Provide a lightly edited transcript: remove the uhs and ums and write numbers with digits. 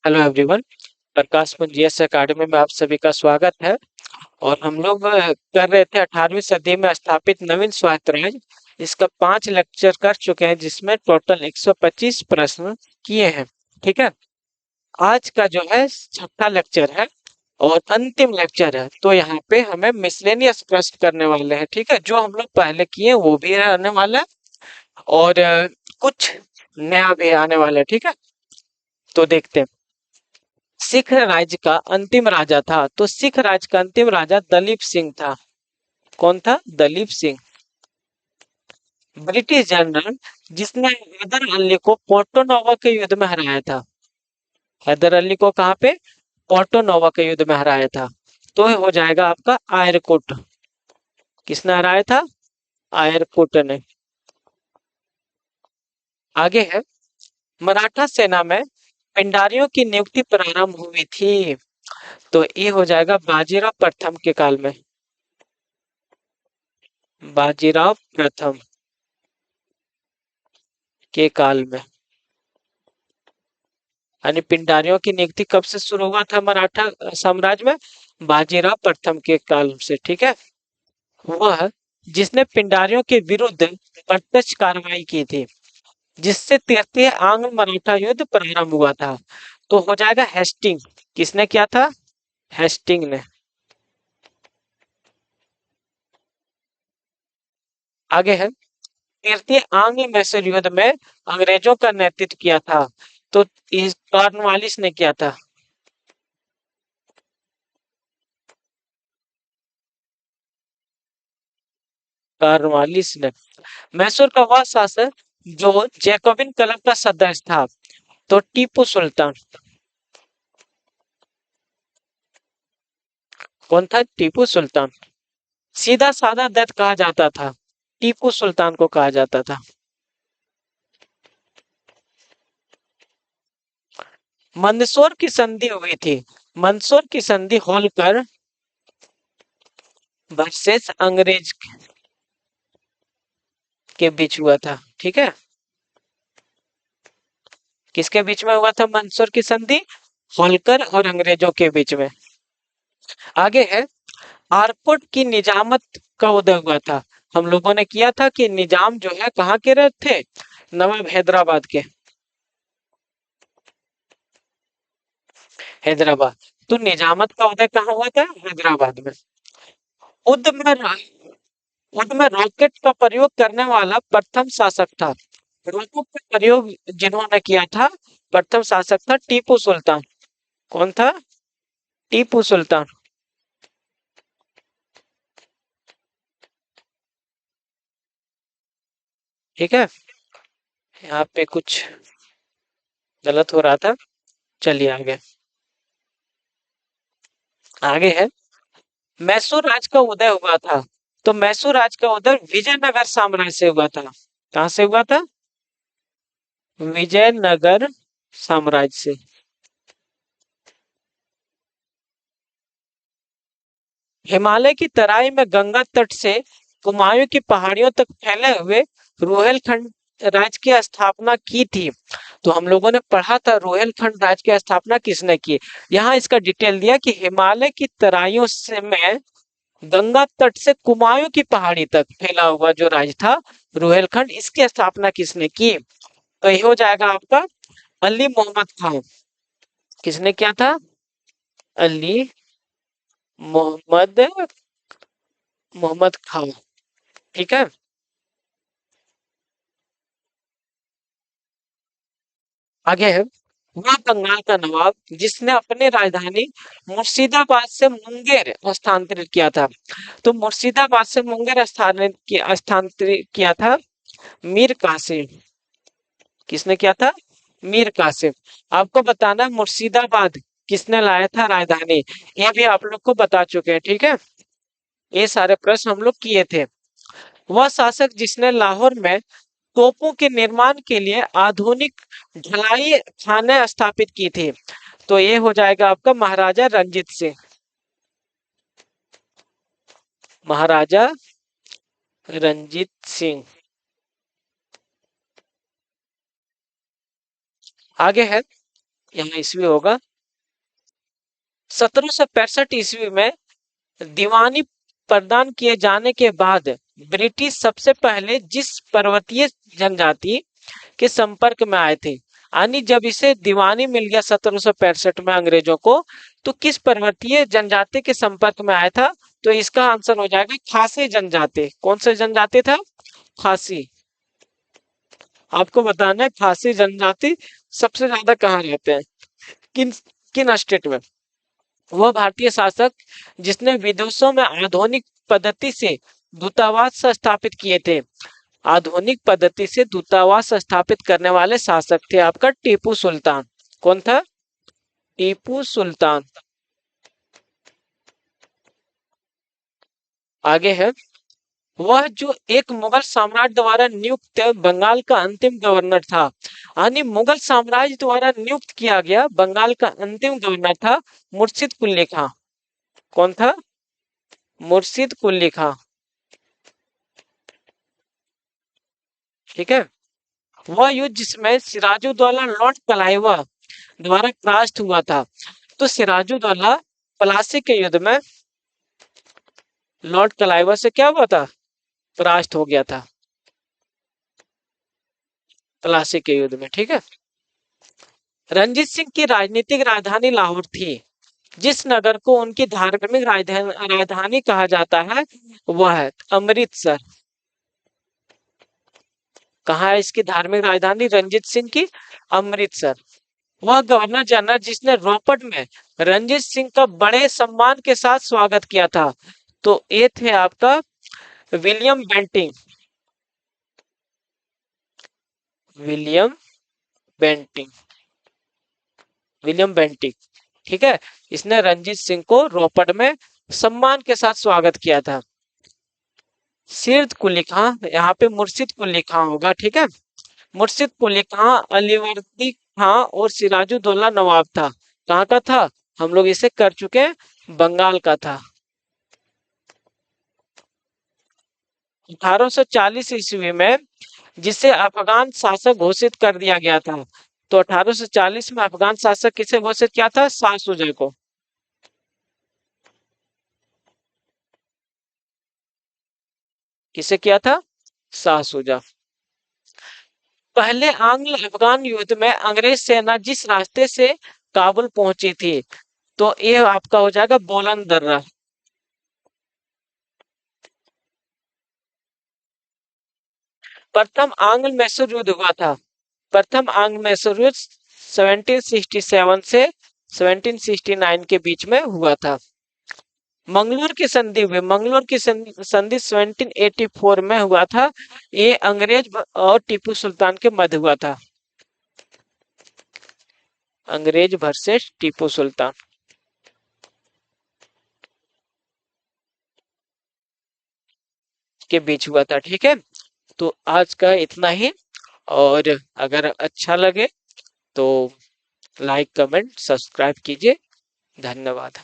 Hello everyone. प्रकाश पुंज GS academy में आप सभी का स्वागत है। और हम लोग कर रहे थे 18वीं सदी में स्थापित नवीन स्वायत्त राज्य। इसका 5 लेक्चर कर चुके हैं जिसमें टोटल 125 प्रश्न किए हैं। ठीक है। आज का जो है छठा लेक्चर है और अंतिम लेक्चर है, तो यहाँ पे हमें मिसलेनियस प्रश्न करने वाले हैं। ठीक है, जो हम लोग पहले किए वो भी आने वाला है और कुछ नया भी आने वाला है। ठीक है, तो देखते हैं। सिख राज्य का अंतिम राजा था, तो सिख राज्य का अंतिम राजा दलीप सिंह था। कौन था? दलीप सिंह। ब्रिटिश जनरल जिसने हैदर अली को पोर्टो नोवो के युद्ध में हराया था। हैदर अली को कहाँ पे? पोर्टो नोवो के युद्ध में हराया था। तो हो जाएगा आपका आयरकुट। किसने हराया था? आयरकुट ने। आगे है, मराठा सेना में पिंडारियों की नियुक्ति प्रारंभ हुई थी। तो ये हो जाएगा बाजीराव प्रथम के काल में। बाजीराव प्रथम के काल में। यानी पिंडारियों की नियुक्ति कब से शुरू हुआ था मराठा साम्राज्य में? बाजीराव प्रथम के काल से। ठीक है। वह जिसने पिंडारियों के विरुद्ध प्रत्यक्ष कार्रवाई की थी, जिससे तृतीय आंग्ल मराठा युद्ध प्रारंभ हुआ था। तो हो जाएगा हेस्टिंग। किसने किया था? हेस्टिंग ने। आगे है, तृतीय आंग्ल मैसूर युद्ध में अंग्रेजों का नेतृत्व किया था। तो इस कॉर्नवालिस ने किया था। कॉर्नवालिस ने। मैसूर का वह शासक जो जैकोबिन क्लब का सदस्य था। तो टीपू सुल्तान। कौन था? टीपू सुल्तान। सीधा साधा दत्त कहा जाता था, टीपू सुल्तान को कहा जाता था। मंदसौर की संधि हुई थी। मंदसौर की संधि होलकर वर्सेस अंग्रेज के बीच हुआ था। ठीक है। किसके बीच में हुआ था मंदसौर की संधि? होलकर और अंग्रेजों के बीच में। आगे है, आरकोट की निजामत का उदय हुआ था। हम लोगों ने किया था कि निजाम जो है कहाँ के रहे थे? नवाब हैदराबाद के। हैदराबाद। तो निजामत का उदय कहाँ हुआ था? हैदराबाद में। युद्ध में युद्ध में रॉकेट का प्रयोग करने वाला प्रथम शासक था। रॉकेट का प्रयोग जिन्होंने किया था, प्रथम शासक था टीपू सुल्तान। कौन था? टीपू सुल्तान। ठीक है। यहाँ पे कुछ गलत हो रहा था। चलिए आगे। आगे है, मैसूर राज्य का उदय हुआ था। तो मैसूर राज्य का उदय विजयनगर साम्राज्य से हुआ था। कहाँ से हुआ था? विजयनगर साम्राज्य से। हिमालय की तराई में गंगा तट से कुमायूं की पहाड़ियों तक फैले हुए रोहेलखंड राज्य की स्थापना की थी। तो हम लोगों ने पढ़ा था रोहेलखंड राज्य की स्थापना किसने की। यहाँ इसका डिटेल दिया कि हिमालय की तराइयों से में गंगा तट से कुमायूं की पहाड़ी तक फैला हुआ जो राज्य था रोहेलखंड, इसकी स्थापना किसने की? तो ये हो जाएगा आपका अली मोहम्मद खान। किसने किया था? अली मोहम्मद मोहम्मद खान। ठीक है। आगे है, वह बंगाल का नवाब जिसने अपनी राजधानी मुर्शिदाबाद से मुंगेर स्थानांतरित किया था। तो मुर्शिदाबाद से मुंगेर स्थानांतरित किया था मीर कासिम। किसने किया था? मीर कासिम। आपको बताना है मुर्शिदाबाद किसने लाया था राजधानी, ये भी आप लोग को बता चुके हैं। ठीक है, ये सारे प्रश्न हम लोग किए थे। वह शासक जिसने लाहौर में तोपों के निर्माण के लिए आधुनिक ढलाई खाने स्थापित की थी। तो ये हो जाएगा आपका महाराजा रंजीत सिंह। महाराजा रंजीत सिंह। आगे है, यहाँ ईस्वी होगा। 1765 ईस्वी में दीवानी प्रदान किए जाने के बाद ब्रिटिश सबसे पहले जिस पर्वतीय जनजाति के संपर्क में आए थे, यानी जब इसे दीवानी मिल गया 1765 में अंग्रेजों को, तो किस पर्वतीय जनजाति के संपर्क में आया था? तो इसका आंसर हो जाएगा खासी जनजाति। कौन से जनजाति था? खासी। आपको बताना है खासी जनजाति सबसे ज्यादा कहाँ रहते हैं, किन किन स्टेट में। वह भारतीय शासक जिसने विदेशों में आधुनिक पद्धति से दूतावास स्थापित किए थे। आधुनिक पद्धति से दूतावास स्थापित करने वाले शासक थे आपका टीपू सुल्तान। कौन था? टीपू सुल्तान। आगे है, वह जो एक मुगल साम्राज्य द्वारा नियुक्त बंगाल का अंतिम गवर्नर था, यानी मुगल साम्राज्य द्वारा नियुक्त किया गया बंगाल का अंतिम गवर्नर था मुर्शिद कुली खां। कौन था? मुर्शिद कुली खां। ठीक है। वह युद्ध जिसमें सिराजुद्दौला लॉर्ड क्लाइवा द्वारा परास्त हुआ था। तो सिराजुद्दौला प्लासी के युद्ध में लॉर्ड क्लाइवा से क्या हुआ था? परास्त हो गया था प्लासी के युद्ध में। ठीक है। रंजीत सिंह की राजनीतिक राजधानी लाहौर थी। जिस नगर को उनकी धार्मिक राजधानी कहा जाता है वह है अमृतसर। कहाँ है इसकी धार्मिक राजधानी रंजीत सिंह की? अमृतसर। वह गवर्नर जनरल जिसने रोपड़ में रंजीत सिंह का बड़े सम्मान के साथ स्वागत किया था, तो ये थे आपका William Bentinck. William Bentinck. William Bentinck. ठीक है। इसने रंजीत सिंह को रोपड़ में सम्मान के साथ स्वागत किया था। सिर्द कुली खां, यहाँ पे मुर्शिद कुली खां होगा। ठीक है। मुर्शिद कुली खां अलीवर्दी खां और सिराजुद्दौला नवाब था। कहाँ का था? हम लोग इसे कर चुके हैं, बंगाल का था। 1840 ईस्वी में जिसे अफगान शासक घोषित कर दिया गया था। तो 1840 में अफगान शासक किसे घोषित किया था? शाह सुजा को। किसे किया था? शाह सुजा। पहले आंग्ल अफगान युद्ध में अंग्रेज सेना जिस रास्ते से काबुल पहुंची थी, तो ये आपका हो जाएगा बोलन दर्रा। प्रथम आंग्ल मैसूर युद्ध हुआ था। प्रथम आंग्ल मैसूर युद्ध 1767 से 1769 के बीच में हुआ था। मंगलोर की संधि हुई। मंगलोर की संधि 1784 में हुआ था। ये अंग्रेज और टीपू सुल्तान के मध्य हुआ था। अंग्रेज वर्सेस टीपू सुल्तान के बीच हुआ था। ठीक है। तो आज का इतना ही। और अगर अच्छा लगे तो लाइक कमेंट सब्सक्राइब कीजिए। धन्यवाद।